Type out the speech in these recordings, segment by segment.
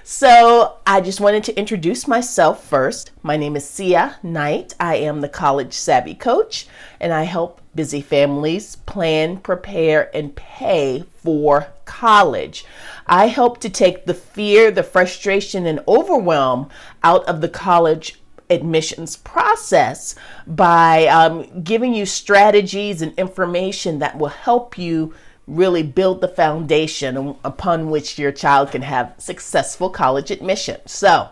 So I just wanted to introduce myself first. My name is Sia Knight. I am the College Savvy Coach, and I help busy families plan, prepare, and pay for college. I hope to take the fear, the frustration, and overwhelm out of the college admissions process by giving you strategies and information that will help you really build the foundation upon which your child can have successful college admission. So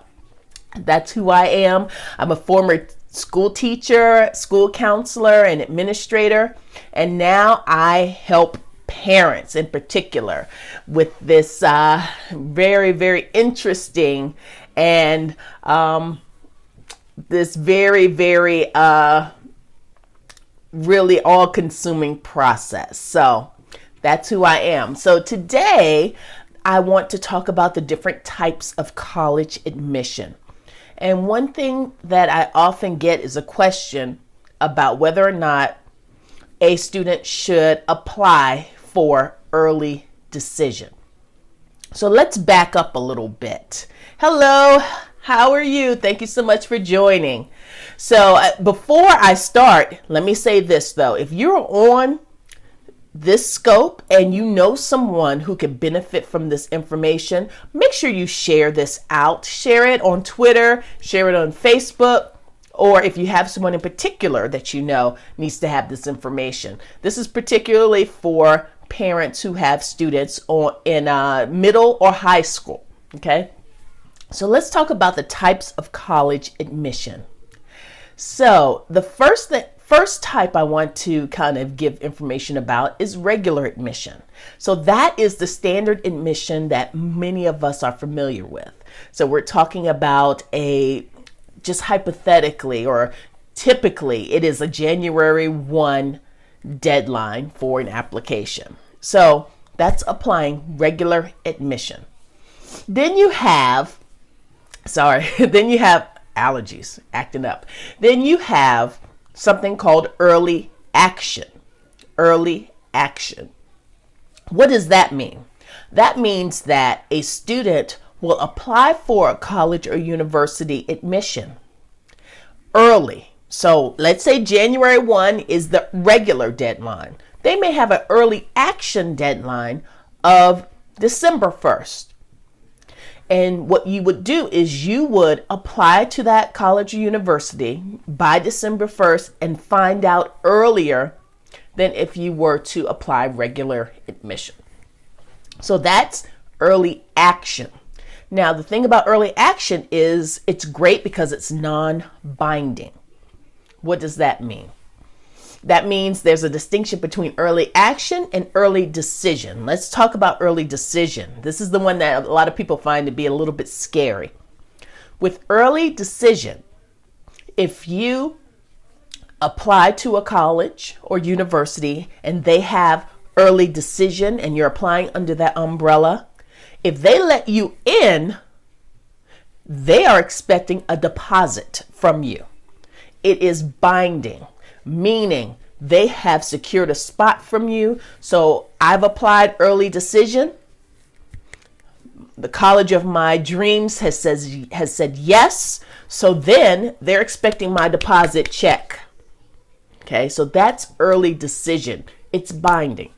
that's who I am. I'm a former school teacher, school counselor, and administrator, and now I help parents in particular with this very, very interesting and this very, very really all-consuming process. So that's who I am. So today I want to talk about the different types of college admission. And one thing that I often get is a question about whether or not a student should apply for early decision. So let's back up a little bit. Hello, how are you? Thank you so much for joining. So before I start, let me say this though. If you're on this scope and you know someone who can benefit from this information, make sure you share this out. Share it on Twitter, share it on Facebook, or if you have someone in particular that you know needs to have this information. This is particularly for parents who have students in middle or high school. Okay, so let's talk about the types of college admission. So the first type I want to kind of give information about is regular admission. So that is the standard admission that many of us are familiar with. So we're talking about just hypothetically or typically it is a January 1 deadline for an application. So that's applying regular admission. Then you have allergies acting up. Then you have something called early action. Early action. What does that mean? That means that a student will apply for a college or university admission early. So let's say January 1 is the regular deadline. They may have an early action deadline of December 1st. And what you would do is you would apply to that college or university by December 1st and find out earlier than if you were to apply regular admission. So that's early action. Now, the thing about early action is it's great because it's non-binding. What does that mean? That means there's a distinction between early action and early decision. Let's talk about early decision. This is the one that a lot of people find to be a little bit scary. With early decision, if you apply to a college or university and they have early decision and you're applying under that umbrella, if they let you in, they are expecting a deposit from you. It is binding, meaning they have secured a spot from you. So I've applied early decision. The college of my dreams has said yes. So then they're expecting my deposit check. Okay, so that's early decision. It's binding.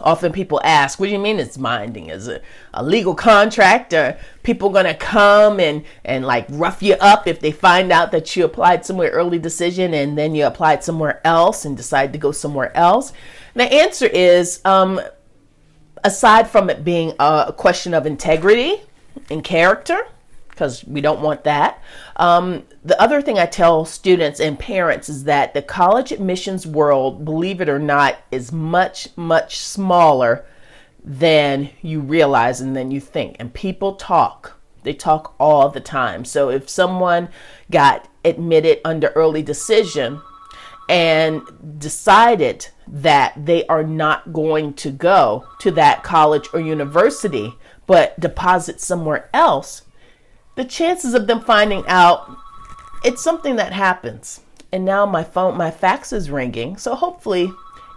Often people ask, what do you mean it's binding? Is it a legal contract? Are people going to come and like rough you up if they find out that you applied somewhere early decision and then you applied somewhere else and decide to go somewhere else? And the answer is, aside from it being a question of integrity and character, because we don't want that. The other thing I tell students and parents is that the college admissions world, believe it or not, is much, much smaller than you realize and than you think. And people talk. They talk all the time. So if someone got admitted under early decision and decided that they are not going to go to that college or university, but deposit somewhere else, the chances of them finding out, it's something that happens. And now my fax is ringing, so hopefully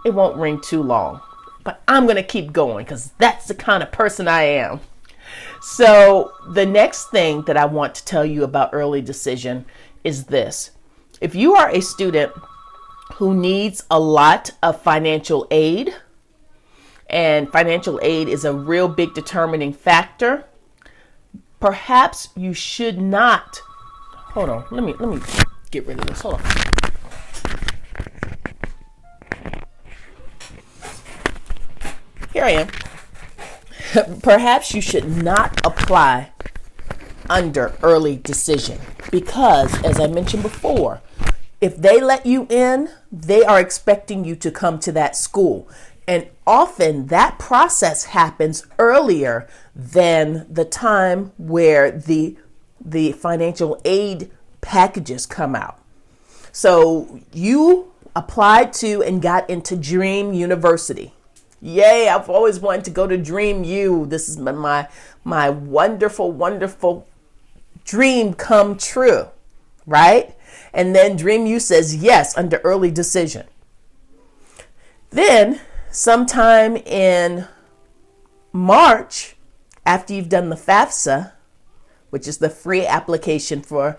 it won't ring too long. But I'm going to keep going because that's the kind of person I am. So the next thing that I want to tell you about early decision is this. If you are a student who needs a lot of financial aid, and financial aid is a real big determining factor, perhaps you should not. Hold on, let me get rid of this. Hold on. Here I am. Perhaps you should not apply under early decision because, as I mentioned before, if they let you in, they are expecting you to come to that school. And often that process happens earlier than the time where the financial aid packages come out. So you applied to and got into Dream University. Yay, I've always wanted to go to Dream U. This is my wonderful, wonderful dream come true, right? And then Dream U says yes under early decision. Then sometime in March, after you've done the FAFSA, which is the free application for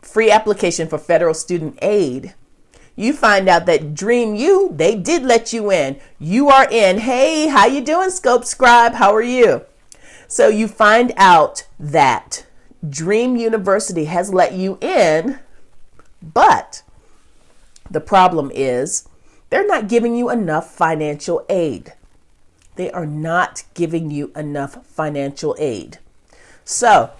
federal student aid, you find out that Dream U, they did let you in. You are in. Hey, how you doing, Scope Scribe? How are you? So you find out that Dream University has let you in, but the problem is they're not giving you enough financial aid. They are not giving you enough financial aid. So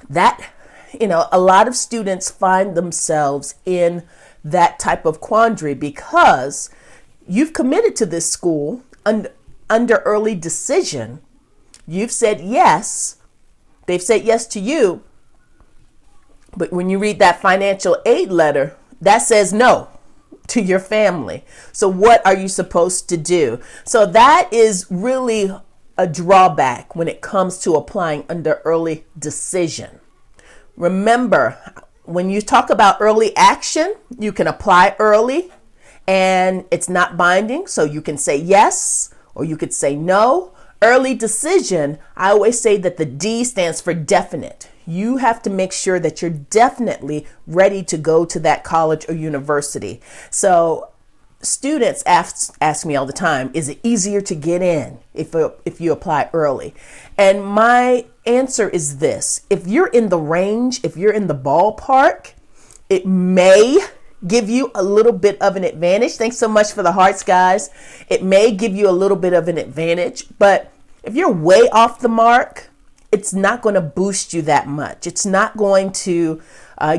that, a lot of students find themselves in that type of quandary because you've committed to this school under early decision. You've said yes. They've said yes to you. But when you read that financial aid letter, that says no to your family. So what are you supposed to do? So that is really a drawback when it comes to applying under early decision. Remember, when you talk about early action, you can apply early and it's not binding. So you can say yes or you could say no. Early decision, I always say that the D stands for definite. You have to make sure that you're definitely ready to go to that college or university. So students ask me all the time, is it easier to get in if you apply early? And my answer is this: if you're in the range, if you're in the ballpark, it may give you a little bit of an advantage. Thanks so much for the hearts, guys. It may give you a little bit of an advantage, but if you're way off the mark, it's not going to boost you that much. It's not going to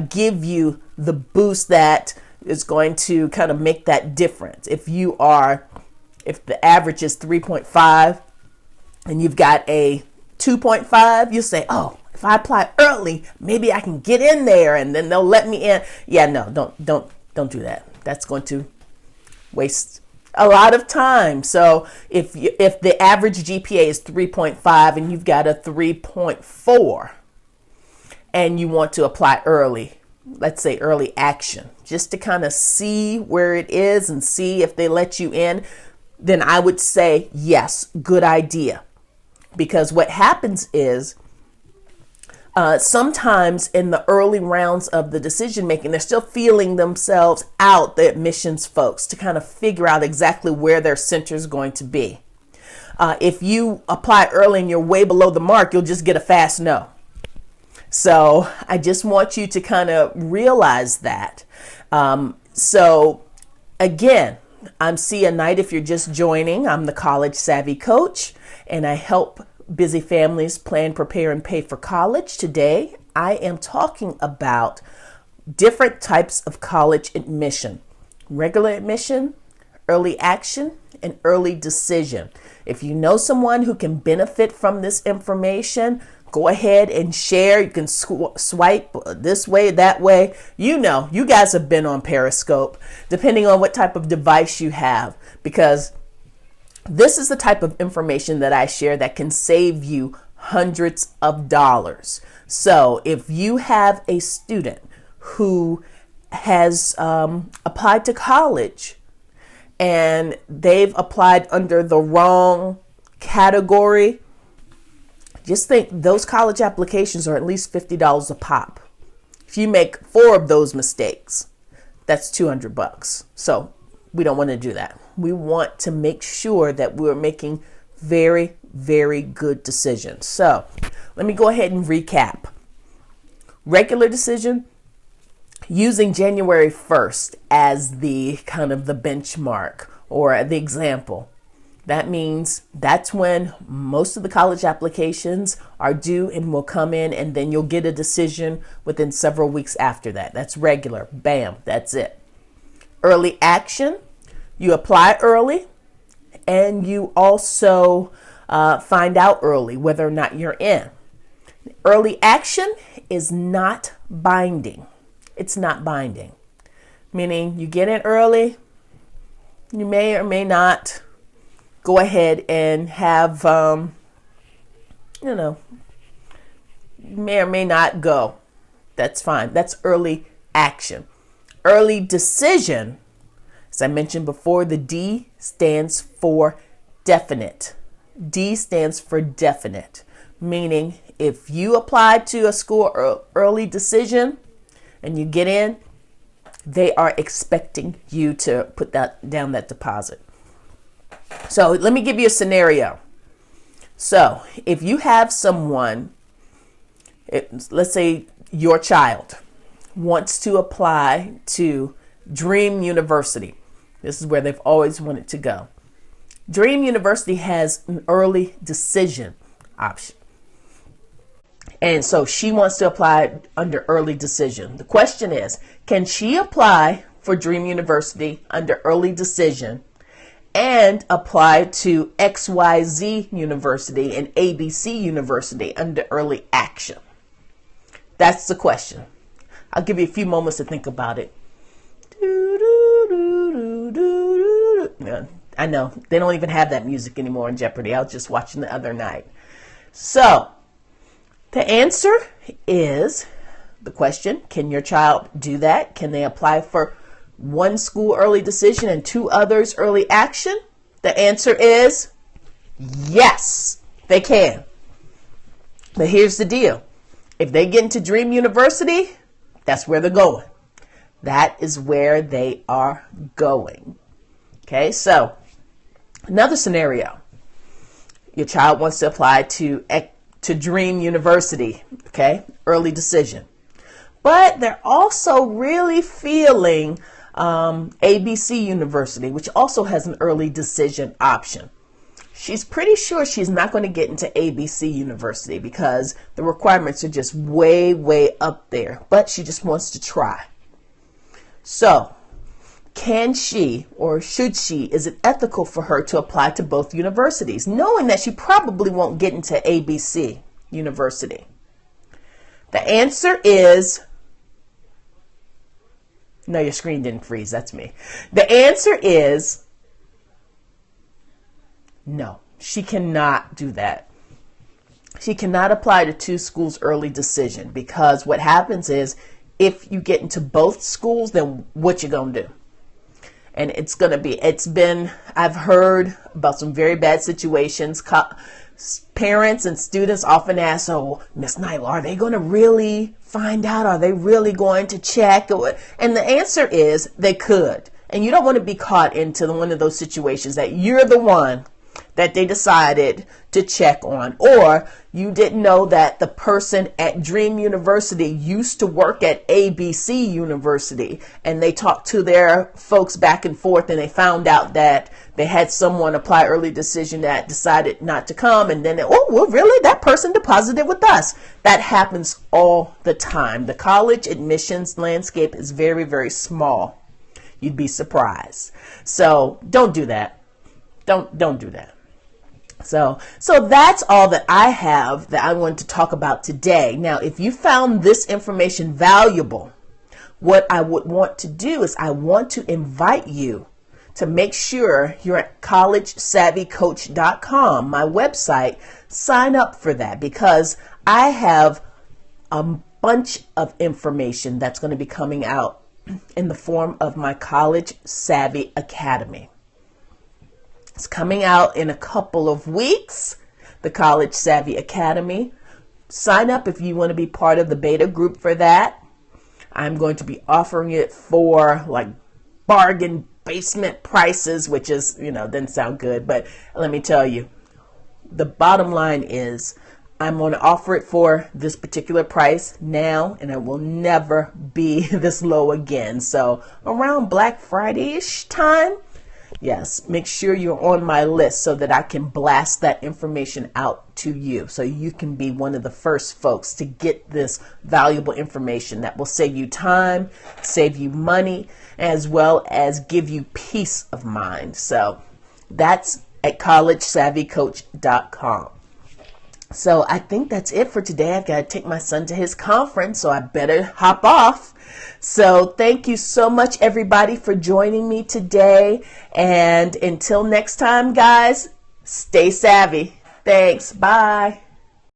give you the boost that is going to kind of make that difference. If the average is 3.5 and you've got a 2.5, you say, oh, if I apply early, maybe I can get in there and then they'll let me in. Yeah, no, don't do that. That's going to waste a lot of time. So if the average GPA is 3.5 and you've got a 3.4 and you want to apply early, let's say early action, just to kind of see where it is and see if they let you in, then I would say, yes, good idea. Because what happens is sometimes in the early rounds of the decision making, they're still feeling themselves out, the admissions folks, to kind of figure out exactly where their center is going to be. If you apply early and you're way below the mark, you'll just get a fast no. So I just want you to kind of realize that. So again, I'm Sia Knight. If you're just joining, I'm the College Savvy Coach, and I help busy families plan, prepare, and pay for college. Today, I am talking about different types of college admission: regular admission, early action, and early decision. If you know someone who can benefit from this information, go ahead and share. You can swipe this way, that way. You guys have been on Periscope, depending on what type of device you have, because this is the type of information that I share that can save you hundreds of dollars. So if you have a student who has applied to college and they've applied under the wrong category, Just think those college applications are at least $50 a pop. If you make 4 of those mistakes, that's $200. So we don't want to do that. We want to make sure that we're making very, very good decisions. So let me go ahead and recap. Regular decision, using January 1st as the kind of the benchmark or the example. That means that's when most of the college applications are due and will come in, and then you'll get a decision within several weeks after that. That's regular. Bam, that's it. Early action, you apply early, and you also find out early whether or not you're in. Early action is not binding. It's not binding, meaning you get in early, you may or may not go ahead and have, you may or may not go. That's fine. That's early action. Early decision, as I mentioned before, the D stands for definite. D stands for definite, meaning if you apply to a school early decision and you get in, they are expecting you to put down that deposit. So let me give you a scenario. So if you have someone, let's say your child wants to apply to Dream University. This is where they've always wanted to go. Dream University has an early decision option. And so she wants to apply under early decision. The question is, can she apply for Dream University under early decision and apply to XYZ University and ABC University under early action? That's the question. I'll give you a few moments to think about it. I know they don't even have that music anymore in Jeopardy. I was just watching the other night. So the answer is the question, can your child do that? Can they apply for one school early decision and 2 others early action? The answer is yes, they can. But here's the deal. If they get into Dream University, that's where they're going. That is where they are going. Okay, so another scenario. Your child wants to apply to Dream University, okay, early decision. But they're also really feeling ABC University, which also has an early decision option. She's pretty sure she's not going to get into ABC University because the requirements are just way, way up there. But she just wants to try. So can she, or should she, is it ethical for her to apply to both universities, knowing that she probably won't get into ABC University? The answer is, no, your screen didn't freeze. That's me. The answer is no, she cannot do that. She cannot apply to 2 schools early decision, because what happens is if you get into both schools, then what you gonna do? And I've heard about some very bad situations. Parents and students often ask, oh, Miss Knight, are they going to really find out? Are they really going to check? And the answer is they could. And you don't want to be caught into one of those situations that you're the one that they decided to check on, or you didn't know that the person at Dream University used to work at ABC University, and they talked to their folks back and forth, and they found out that they had someone apply early decision that decided not to come, and then really, that person deposited with us. That happens all the time. The college admissions landscape is very, very small. You'd be surprised. So don't do that. Don't do that. So that's all that I have that I wanted to talk about today. Now, if you found this information valuable, what I would want to do is I want to invite you to make sure you're at collegesavvycoach.com, my website. Sign up for that, because I have a bunch of information that's going to be coming out in the form of my College Savvy Academy. It's coming out in a couple of weeks. the College Savvy Academy. Sign up if you want to be part of the beta group for that. I'm going to be offering it for like bargain basement prices, which is, doesn't sound good, but let me tell you, the bottom line is I'm going to offer it for this particular price now, and it will never be this low again. So around Black Friday-ish time, yes, make sure you're on my list so that I can blast that information out to you, so you can be one of the first folks to get this valuable information that will save you time, save you money, as well as give you peace of mind. So that's at collegesavvycoach.com. So I think that's it for today. I've got to take my son to his conference, so I better hop off. So thank you so much, everybody, for joining me today. And until next time, guys, stay savvy. Thanks. Bye.